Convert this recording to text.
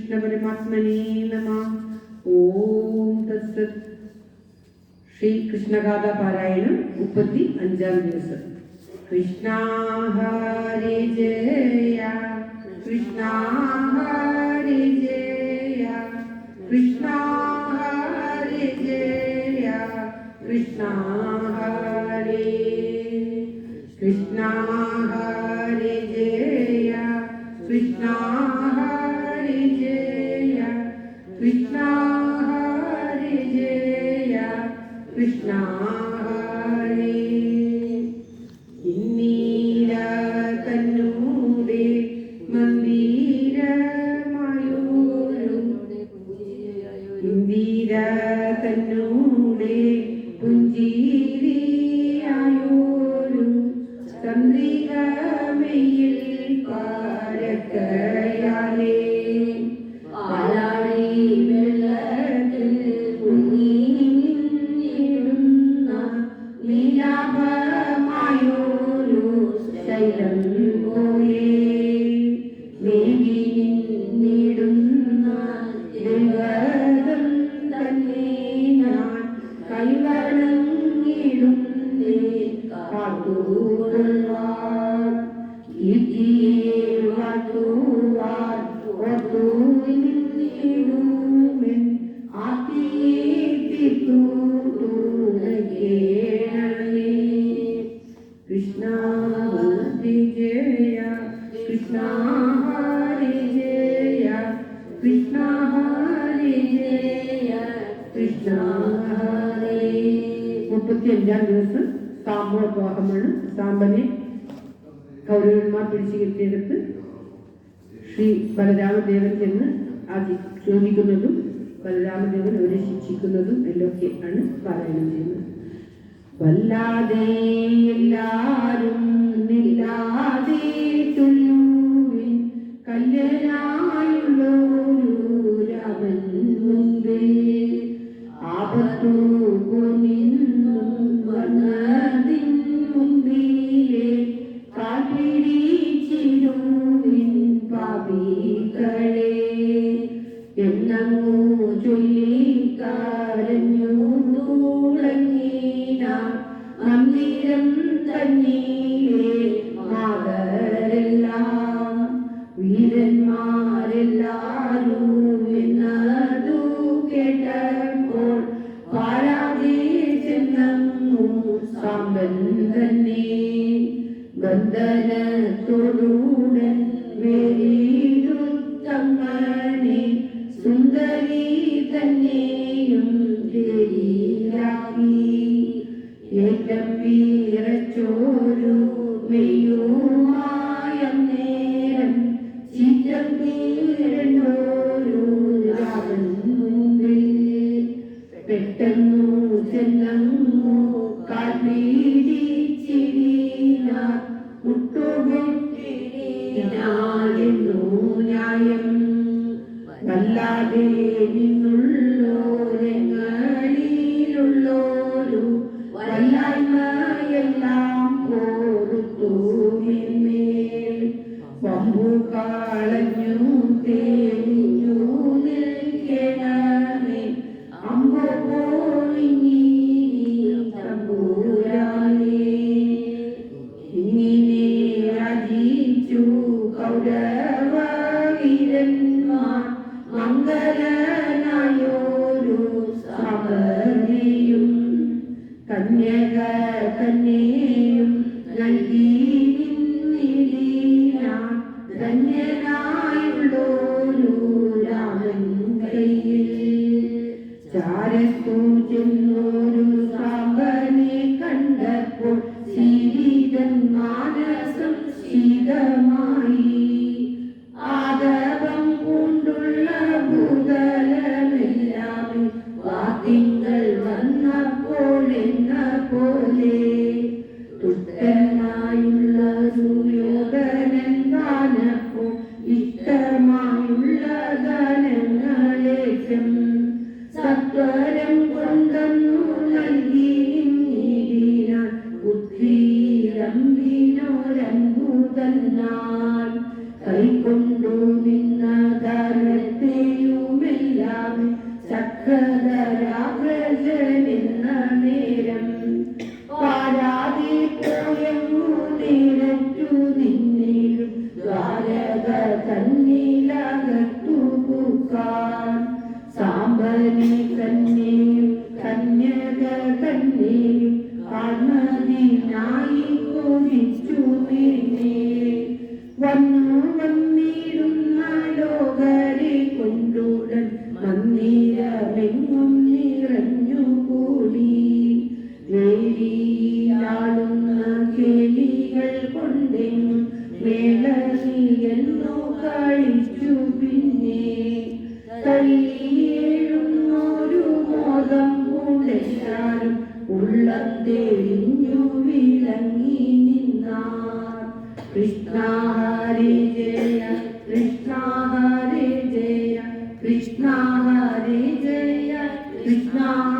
ശ്രീകൃഷ്ണ പരമാത്മനേ നമഃ. ഓം തത്സത്. ശ്രീകൃഷ്ണഗാഥ പാരായണം 35-ാം ദിവസം. കൃഷ്ണ ഹരി ജയ കൃഷ്ണ ഹരി ജയ കൃഷ്ണ ഹരി ജയ കൃഷ്ണ ഹരി കൃഷ്ണ ഹരി ജയ കൃഷ്ണ ഹരി ജയ കൃഷ്ണ ഹരി ജയ കൃഷ്ണ ഹരി. ഇന്ദിര തന്നൂടെ മന്ദിരമായോരു ഇന്ദിര തന്നൂടെ പുഞ്ചിരിയായോരു ചന്ദ്രികമയിൽ പാരക്കയാലേ പാലാഴി വെള്ളത്തിൽ മുങ്ങിടുന്ന നീലാഭമായോരു ശൈലം പോലെ നീങ്ങി നിന്നിടുന്ന ദേവതം തന്നെ ഞാൻ കൈവണങ്ങിടുന്നേ കാത്തുകൊള്ളുവാൻ കീർത്തിയെ വാഴ്ത്തുവാൻ ഓർത്തുനിന്നിടുമെൻ ആർത്തിയെ തീർത്തു തുണയ്ക്കേണമേ. കൃഷ്ണ ഹരി ജയ കൃഷ്ണ ഹരി ജയ കൃഷ്ണ ഹരി ജയ കൃഷ്ണ ഹരി. 35-ാം ദിവസം സാമ്പോദ്വാഹമാണ്. സാമ്പനെ കൗരവന്മാർ പിടിച്ചു കെട്ടിയെടുത്ത് ശ്രീ ബലരാമദേവൻ ചെന്ന് ചോദിക്കുന്നതും ബലരാമദേവൻ അവരെ ശിക്ഷിക്കുന്നതും എല്ലൊക്കെ ആണ് പാരായണം ചെയ്യുന്നത്. വല്ലാതെ എല്ലാരും നില്ലാതെ തുല്ലുവിൻ കല്യനായുള്ളൊരു രാമൻ മുൻപിൽ ആപത്തു നിന്നും വന്നതിൻ മുൻപിലെ കാൽപിടിച്ചിടുവിൻ പാപികളെ എന്നങ്ങു ചൊല്ലിക്കരഞ്ഞു തുടങ്ങിന മന്ദിരം തന്നിലെ മാതരെല്ലാം വീരന്മാരെല്ലാരും എന്നതു കേട്ടപ്പോൾ പാരാതെ ചെന്നങ്ങു സാമ്പൻ തന്നെ ബന്ധനത്തോടുടൻ വേരിരുത്തങ്ങനെ സുന്ദരി തന്നെയും ജയിലാക്കി ഏറ്റം വീരച്ചോരു മെയ്യുമായ നേരം ചിത്രം വീരണ്ടോരു രാവൻ മുമ്പിൽ പെട്ടെന്നു ചെന്നങ്ങു കാൽപിടിച്ചിടിന മുട്ടുകൊട്ടിനാലെന്നു ന്യായം വല്ലാതെ നിന്നുള്ളോരങ്ങളിലുള്ളോരു വല്ലായ്മയെല്ലാം കൊടുത്തു മേൽ വമ്പു കളഞ്ഞു തേഞ്ഞു നിൽക്കണമേ അമ്പോ പോയിങ്ങി തമ്പുരാനേ. ഇങ്ങനെ രാജിച്ചു കൗരവ വീരന്മാർ മംഗലനായോരു സാമ്പനെയും കന്യക കന്യയും നൽകി നിന്നിടിനാൻ ധന്യനായുള്ളൊരു രാമൻ കയ്യിൽ ചാരത്തു ചെന്നൊരു സാമ്പനെ കണ്ടപ്പോൾ ശീതൻ മാനസം ശീതമായി ആദവം കൊണ്ടുള്ള ഭൂതലമെല്ലാം വാത്തിങ്കൾ വന്നപ്പോൾ എന്ന പോലെ തുഷ്ടനായുള്ള സുയോധനൻ കാനപ്പോൾ ഇഷ്ടമായുള്ള ഗാനങ്ങളേറ്റം സത്വരം കൊണ്ടെന്ന പ്രജനെന്ന നേരം പാരാതെ പോയങ്ങു നിരറ്റു നിന്നിടും ദ്വാരക തന്നിലകത്തു പൂക്കാൻ സാമ്പനെ തന്നെയും കന്യക തന്നെയും കാൺമതിനായി കൊതിച്ചു നിന്നെ വന്നിടുന്ന ലോകരെ കൊണ്ടുടൻ മന്ദിരമെങ്ങും നിറഞ്ഞുകൂടി വേലിയാടുന്ന കേളികൾ കൊണ്ടെങ്ങും മേളനിയെന്നു കളിച്ചു പിന്നെ തള്ളിയേഴുന്നൊരു മോദം കൊണ്ടെല്ലാരും ഉള്ളം തെളിഞ്ഞു വിളങ്ങി നിന്നാർ കൃഷ്ണ ഹരേ ജയ കൃഷ്ണ ഹരേ ജയ കൃഷ്ണ ഹരേ ജയ കൃഷ്ണ